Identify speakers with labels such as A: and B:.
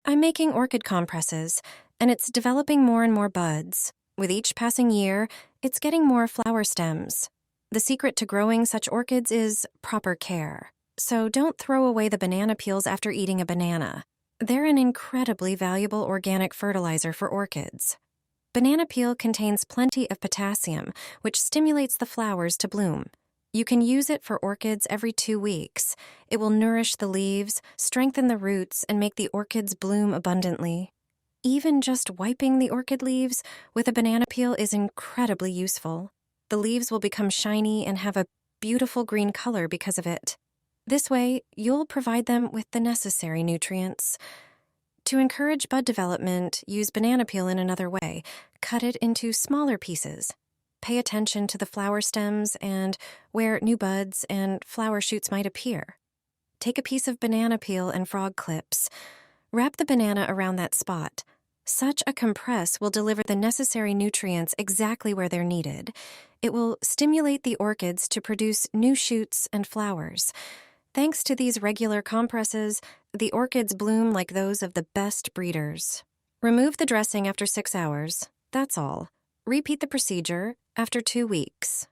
A: I'm making orchid compresses, and it's developing more and more buds. With each passing year, it's getting more flower stems. The secret to growing such orchids is proper care. So don't throw away the banana peels after eating a banana. They're an incredibly valuable organic fertilizer for orchids. Banana peel contains plenty of potassium, which stimulates the flowers to bloom. You can use it for orchids every 2 weeks. It will nourish the leaves, strengthen the roots, and make the orchids bloom abundantly. Even just wiping the orchid leaves with a banana peel is incredibly useful. The leaves will become shiny and have a beautiful green color because of it. This way, you'll provide them with the necessary nutrients. To encourage bud development, use banana peel in another way. Cut it into smaller pieces. Pay attention to the flower stems and where new buds and flower shoots might appear. Take a piece of banana peel and frog clips. Wrap the banana around that spot. Such a compress will deliver the necessary nutrients exactly where they're needed. It will stimulate the orchids to produce new shoots and flowers. Thanks to these regular compresses, the orchids bloom like those of the best breeders. Remove the dressing after 6 hours. That's all. Repeat the procedure after 2 weeks.